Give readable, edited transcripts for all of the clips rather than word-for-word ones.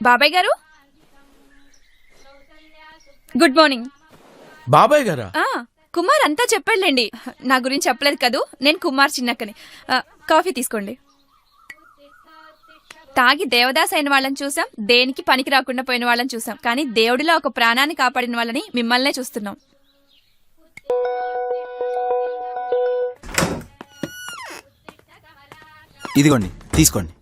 బాబాయ్ గారు good morning. బాబాయ్ గారా? కుమార్ అంతా చెప్పాడులేండి. నా గురించి చెప్పలేదు కదూ, నేను కుమార్ చిన్నక్కని. కాఫీ తీసుకోండి. తాగి దేవదాస్ అయిన వాళ్ళని చూసాం, దేనికి పనికి రాకుండా పోయిన వాళ్ళని చూసాం, కానీ దేవుడిలో ఒక ప్రాణాన్ని కాపాడిన వాళ్ళని మిమ్మల్నే చూస్తున్నాం. ఇదిగోండి తీసుకోండి.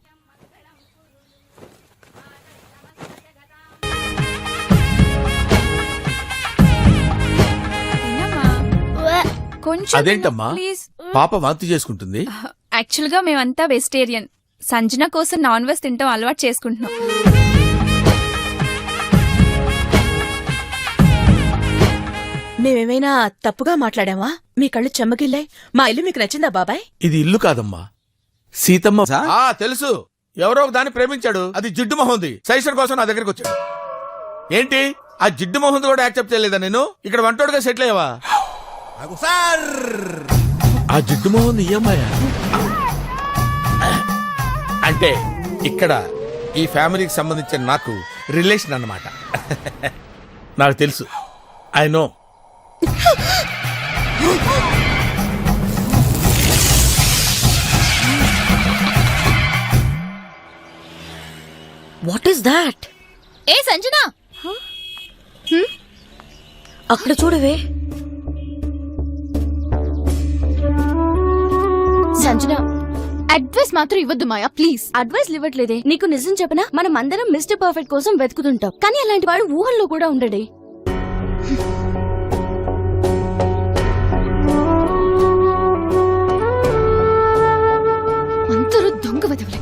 కొంచెం అదేంటమ్మా ప్లీజ్. పాప వాంతి చేసుకుంటుంది? యాక్చువల్ గా మేమంతా వెజిటేరియన్. సంజన కోసం నాన్ వెజ్ తింటాం అలవాటు చేసుకుంటున్నాం. మేమేమైనా తప్పుగా మాట్లాడామా? మీ కళ్ళు చెమ్మగిల్లాయి. మా ఇల్లు మీకు నచ్చిందా బాబాయ్? ఇది ఇల్లు కాదమ్మా, సీతమ్మ. తెలుసు, ఎవరో ఒక దాన్ని ప్రేమించాడు, అది జిడ్డు మొహంది. సైషన్ కోసం నా దగ్గరికి వచ్చాడు. ఏంటి ఆ జిడ్డు మొహంది కూడా యాక్సెప్ట్ చేయలేదా? నేను ఇక్కడ వంటోడుగా సెటిల్ అయ్యావా? ఆ జిడ్డు మొహంది ఈ అమ్మాయా? అంటే ఇక్కడ ఈ ఫ్యామిలీకి సంబంధించిన నాకు రిలేషన్ అన్నమాట. నాకు తెలుసు, I know. What is that? ఏ సంజన, అక్కడ చూడవే. సంజన, అడ్వైస్ మాత్రం ఇవ్వద్దు మాయా, ప్లీజ్. అడ్వైస్ ఇవ్వట్లేదే. నీకు నిజం చెప్పనా, మనం అందరం మిస్టర్ పర్ఫెక్ట్ కోసం వెతుకుతుంటాం, కానీ అలాంటి వాడు ఊహల్లో కూడా ఉండడే. అందరూ దొంగ వెదవలే.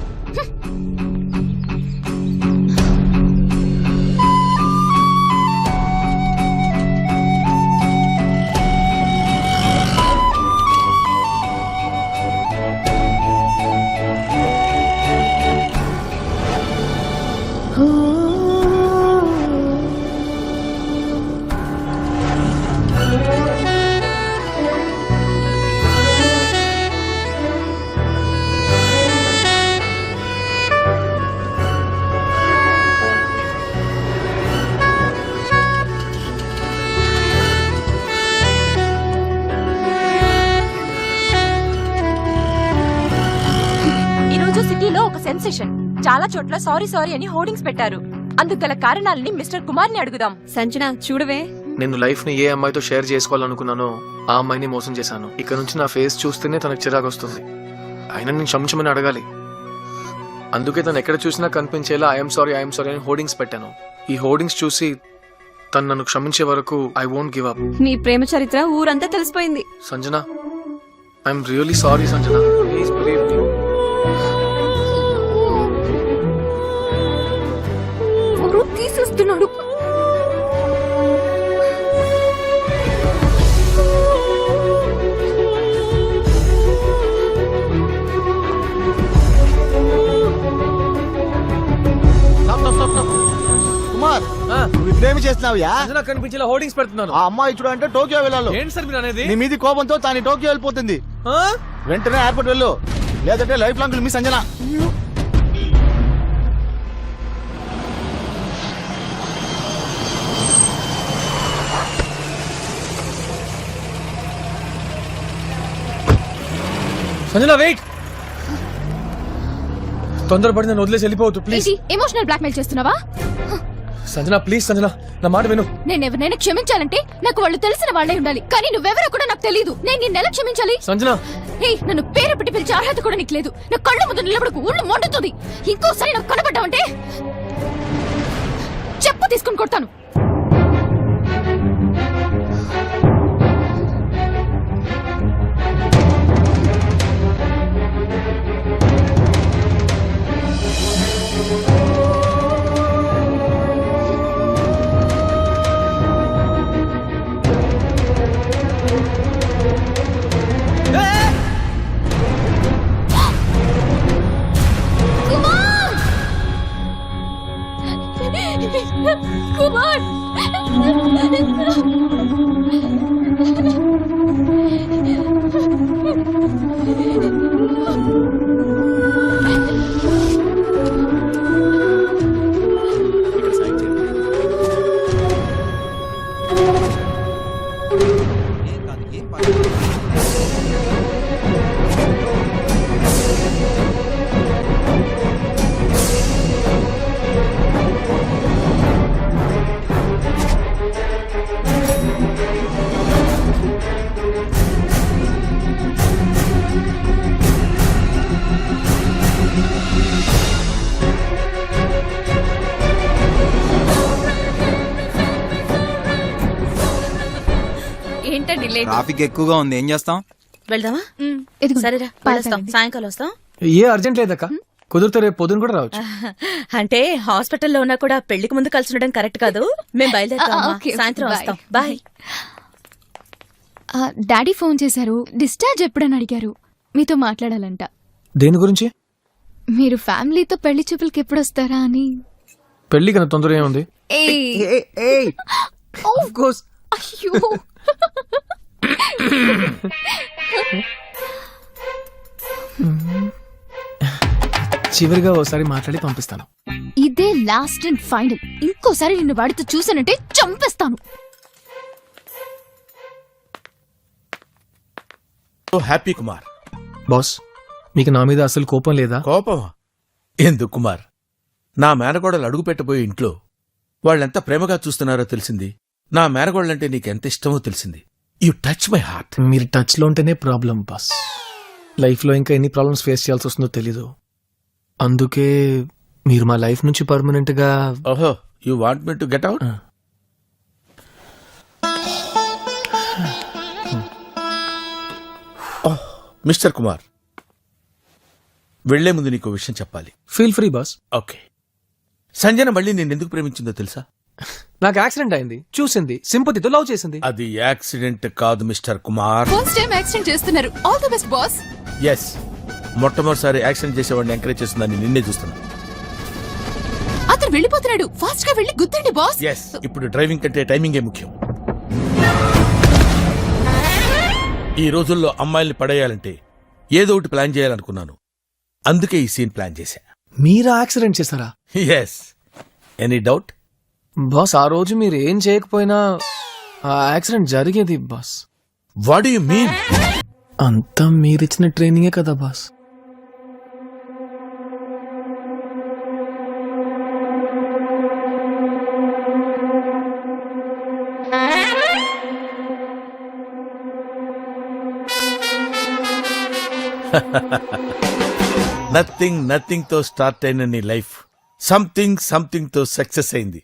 సిటీలో ఒక సెన్సేషన్. చాలా చోట్ల సారీ సారీ అని హోర్డింగ్స్ పెట్టారు. అందుకు గల కారణాలని మిస్టర్ కుమార్ ని అడుగుదాం. సంజన చూడవే, నేను లైఫ్ ని ఏ అమ్మాయితో షేర్ చేసుకోవాలనుకున్నానో ఆ అమ్మాయిని మోసం చేశాను. ఇక్కడ నుంచి నా ఫేస్ చూస్తేనే తనకు చిరాకు వస్తుంది. అయినా నేను క్షమించమని అడగాలి. అందుకే తను ఎక్కడ చూసినా కనిపించేలా ఐఎమ్ సారీ అని హోర్డింగ్స్ పెట్టాను. ఈ హోర్డింగ్స్ చూసి తను నన్ను క్షమించే వరకు ఐ వోంట్ గివ్ అప్. నీ ప్రేమ చరిత్ర ఊరంతా తెలిసిపోయింది. Sanjana, I'm really sorry Sanjana, please believe me. తీసేస్తున్నాడు. కుమార్, నువ్వు ఇప్పుడేమి చేస్తున్నావుయా? కనిపించేలా హోర్డింగ్స్ పెడుతున్నాను. ఆ అమ్మాయి చూడ అంటే టోక్యో వెళ్ళాలి. ఏంటి సార్ మీరు అనేది? నీ మీది కోపంతో తాను టోక్యో వెళ్ళిపోతుంది. వెంటనే ఎయిర్పోర్ట్ వెళ్ళు, లేదంటే life long miss Sanjana. Sanjana wait, తొందరపడి నన్ను వదిలేసి వెళ్ళిపోవద్దు ప్లీజ్. ఎమోషనల్ బ్లాక్మెయిల్ చేస్తున్నావా? సంజన ప్లీజ్, సంజన నా మాట విను. నేను ఎవరినైనా క్షమించాలంటే నాకు వాళ్ళు తెలిసిన వాళ్ళే ఉండాలి, కానీ నువ్వెవరో కూడా నాకు తెలియదు. నేను నిన్నెలా క్షమించాలి? సంజన, నన్ను పేరు పెట్టి పిలిచే అర్హత కూడా నీకు లేదు. నా కళ్ళ ముందు నిలబడకు, ఊళ్ళు మండుతుంది. ఇంకోసారి నాకు కనబడ్డావంటే చెప్పు తీసుకుని కొడతాను. కుమార్, వచ్చేయండి లేట్ ట్రాఫిక్ ఎక్కువగా ఉంది, ఏం చేస్తాం? వెళ్దామా? ఇదిగో సరేరా, వెళ్ళొస్తాం. సాయంకాలం వస్తాం. ఏ అర్జెంట్ లేదక్క, కుదిరితే రేపు పొద్దున కూడా రావచ్చు. అంటే హాస్పిటల్లో ఉన్నా కూడా పెళ్లికి ముందు కలిసి ఉండడం కరెక్ట్ కాదు. మేము బయలుదేరుతాం. ఓకే, సాయంత్రం బాయ్. వస్తాం. బాయ్. డాడీ ఫోన్ చేశారు, డిశ్చార్జ్ ఎప్పుడని అడిగారు. మీతో మాట్లాడాలంట. దేని గురించి? మీరు ఫ్యామిలీతో పెళ్లి చూపులకి ఎప్పుడు వస్తారా అని. పెళ్లి కన్నా తొందర ఏముంది? అయ్యో చివరిగా ఓసారి మాట్లాడి పంపిస్తాను. ఇదే లాస్ట్ అండ్ ఫైనల్. ఇంకోసారి నిన్ను వాడితో చూసానంటే చంపేస్తాను. హ్యాపీ కుమార్. బాస్, మీకు నా మీద అసలు కోపం లేదా? కోపమా? ఎందుకు కుమార్? నా మేనగోడలు అడుగు పెట్టబోయే ఇంట్లో వాళ్ళెంత ప్రేమగా చూస్తున్నారో తెలిసింది. నా మేనగోడలంటే నీకెంత ఇష్టమో తెలిసింది. You touch my heart. మీరు టచ్ లో ఉంటేనే ప్రాబ్లం బాస్. లైఫ్ లో ఇంకా ఎన్ని ప్రాబ్లమ్స్ ఫేస్ చేయాల్సి వస్తుందో తెలీదు. అందుకే మీరు మా లైఫ్ నుంచి పర్మనెంట్ గా. ఓహో, you want me to get out? Mister Kumar, వెళ్లే ముందు నీకు విషయం చెప్పాలి. Feel free bus. Okay. Sanjana మళ్ళీ నేనెందుకు ప్రేమించిందో తెలుసా? నాకు యాక్సిడెంట్ అయింది, చూసింది, సింపతితో లవ్ చేసింది. అది యాక్సిడెంట్ కాదు mister Kumar. First time accident చేస్తున్నారు. All the best boss. Yes, మొట్టమొదటిసారి యాక్సిడెంట్ చేసేవాడిని ఎంకరేజ్ చేస్తుందని నిన్నే చూస్తున్నా. అతను వెళ్ళిపోతున్నాడు. ఫాస్ట్ గా వెళ్ళి గుద్దండి బాస్. ఎస్, ఇప్పుడు డ్రైవింగ్ కంటే టైమింగే ముఖ్యం. ఈ రోజుల్లో అమ్మాయిల్ని పడేయాలంటే ఏదో ఒకటి ప్లాన్ చేయాలనుకున్నాను. అందుకే ఈ సీన్ ప్లాన్ చేశా. మీరా యాక్సిడెంట్ చేశారా? ఎస్. Any doubt? బాస్, ఆ రోజు మీరు ఏం చేయకపోయినా ఆ యాక్సిడెంట్ జరిగేది boss. What do you mean? అంతా మీరిచ్చిన ట్రైనింగే కదా బాస్. నథింగ్ తో స్టార్ట్ అయిన నీ లైఫ్ సంథింగ్ తో సక్సెస్ అయింది.